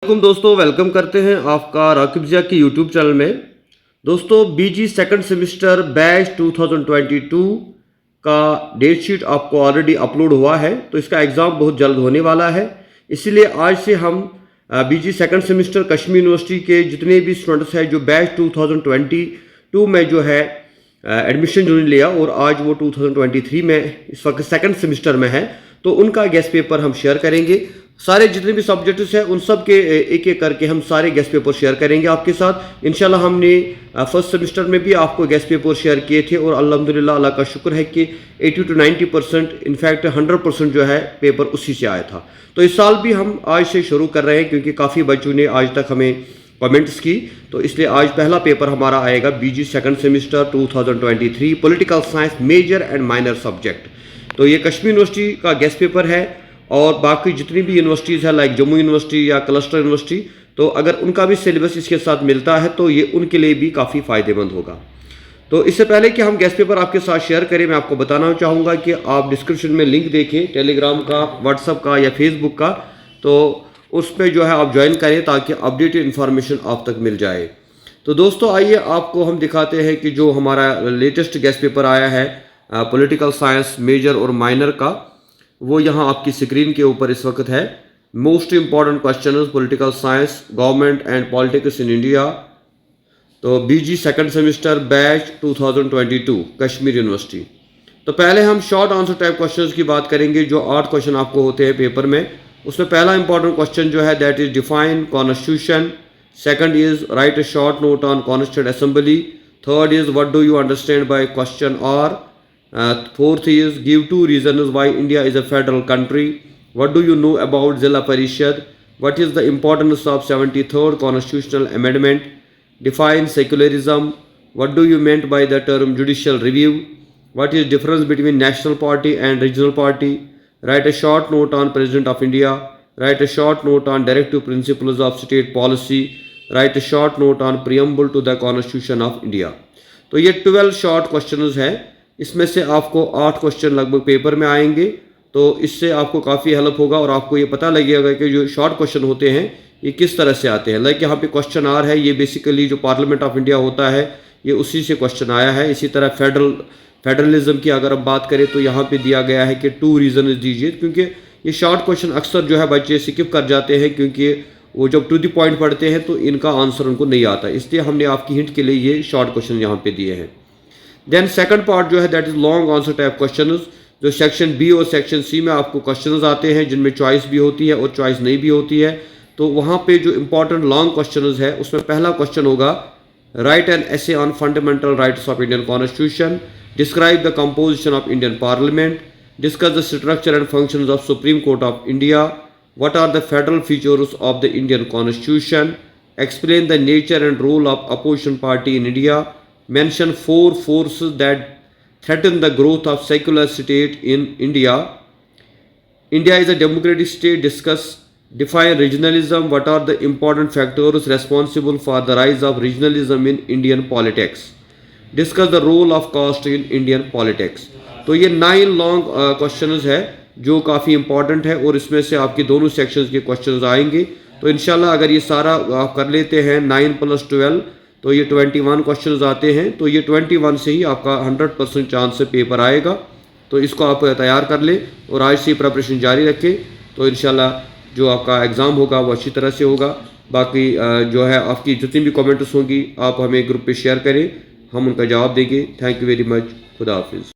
वालेकुम दोस्तों, वेलकम करते हैं आपका राकिब ज़िया की यूट्यूब चैनल में। दोस्तों, बीजी सेकंड सेमेस्टर बैच 2022 का डेट शीट आपको ऑलरेडी अपलोड हुआ है, तो इसका एग्ज़ाम बहुत जल्द होने वाला है। इसीलिए आज से हम बीजी सेकंड सेमेस्टर कश्मीर यूनिवर्सिटी के जितने भी स्टूडेंट्स हैं जो बैच 2022 में जो है एडमिशन जिन्होंने लिया और आज वो 2023 में इस वक्त सेकंड सेमेस्टर में है, तो उनका गेस्ट पेपर हम शेयर करेंगे। सारे जितने भी सब्जेक्ट्स हैं उन सब के एक एक करके हम सारे गेस्ट पेपर शेयर करेंगे आपके साथ। इंशाल्लाह हमने फर्स्ट सेमेस्टर में भी आपको गेस्ट पेपर शेयर किए थे और अल्हम्दुलिल्लाह अल्लाह का शुक्र है कि 80 to 90% इनफैक्ट 100% जो है पेपर उसी से आया था। तो इस साल भी हम आज से शुरू कर रहे हैं क्योंकि काफ़ी बच्चों ने आज तक हमें कमेंट्स की, तो इसलिए आज पहला पेपर हमारा आएगा BG second semester 2023 political science major and minor subject. तो ये कश्मीर यूनिवर्सिटी का गेस्ट पेपर है और बाकी जितनी भी यूनिवर्सिटीज़ है लाइक जम्मू यूनिवर्सिटी या क्लस्टर यूनिवर्सिटी, तो अगर उनका भी सिलेबस इसके साथ मिलता है तो ये उनके लिए भी काफ़ी फ़ायदेमंद होगा। तो इससे पहले कि हम गेस्ट पेपर आपके साथ शेयर करें, मैं आपको बताना चाहूँगा कि आप डिस्क्रिप्शन में लिंक देखें टेलीग्राम का, व्हाट्सअप का या फेसबुक का, तो उस पर जो है आप ज्वाइन करें ताकि अपडेटेड इन्फॉर्मेशन आप तक मिल जाए। तो दोस्तों आइए आपको हम दिखाते हैं कि जो हमारा लेटेस्ट गेस्ट पेपर आया है पॉलिटिकल साइंस मेजर और माइनर का, वो यहाँ आपकी स्क्रीन के ऊपर इस वक्त है। Most important question political science government and politics in India, तो BG second semester batch 2022 Kashmir university. तो पहले हम शॉर्ट आंसर टाइप क्वेश्चंस की बात करेंगे जो 8 क्वेश्चन आपको होते हैं पेपर में। उसमें पहला इंपॉर्टेंट क्वेश्चन जो है that is define constitution, second is write a short note on constituent assembly, third is what do you understand by question hour, fourth is give two reasons why India is a federal country, what do you know about Zilla Parishad, what is the importance of 73rd constitutional amendment, define secularism, what do you meant by the term judicial review, what is difference between national party and regional party, write a short note on President of India, write a short note on directive principles of state policy, write a short note on preamble to the Constitution of India। तो ये 12 short questions हैं, इसमें से आपको 8 question लगभग paper में आएंगे, तो इससे आपको काफ़ी हेल्प होगा और आपको ये पता लगेगा कि जो शॉर्ट क्वेश्चन होते हैं ये किस तरह से आते हैं। लाइक यहाँ पे क्वेश्चन आर है, ये बेसिकली जो पार्लियामेंट ऑफ इंडिया होता है ये उसी से क्वेश्चन आया है। इसी तरह फेडरलिज्म की अगर हम बात करें तो यहाँ पे दिया गया है कि 2 रीज़न दीजिए, क्योंकि ये शॉर्ट क्वेश्चन अक्सर जो है बच्चे स्किप कर जाते हैं क्योंकि वो जब टू द पॉइंट पढ़ते हैं तो इनका आंसर उनको नहीं आता, इसलिए हमने आपकी हिंट के लिए ये शॉर्ट क्वेश्चन यहाँ पे दिए हैं। देन सेकंड पार्ट जो है that is long answer type questions, जो सेक्शन बी और सेक्शन सी में आपको क्वेश्चंस आते हैं जिनमें चॉइस भी होती है और चॉइस नहीं भी होती है। तो वहाँ पे जो इंपॉर्टेंट लॉन्ग क्वेश्चंस है उसमें पहला क्वेश्चन होगा write an essay on fundamental rights of Indian constitution, describe the composition of Indian parliament, discuss the structure and functions of supreme court of India, what are the federal features of the Indian constitution, explain the nature and role of opposition party in India, mention 4 forces that threaten the growth of secular state in India. India is a democratic state. Discuss, define regionalism. What are the important factors responsible for the rise of regionalism in Indian politics? Discuss the role of caste in Indian politics. तो ये 9 long questions है जो काफ़ी important है और इसमें से आपके दोनों सेक्शंस के क्वेश्चंस आएंगे। तो इंशाल्लाह अगर ये सारा आप कर लेते हैं 9 + 12 तो ये 21 क्वेश्चंस आते हैं, तो ये 21 से ही आपका 100% चांस से पेपर आएगा। तो इसको आप तैयार कर लें और आज से प्रिपरेशन जारी रखें, तो इंशाल्लाह जो आपका एग्ज़ाम होगा वो अच्छी तरह से होगा। बाकी जो है आपकी जितनी भी कमेंट्स होंगी आप हमें ग्रुप पे शेयर करें, हम उनका जवाब देंगे। थैंक यू वेरी मच, खुदा हाफिज़।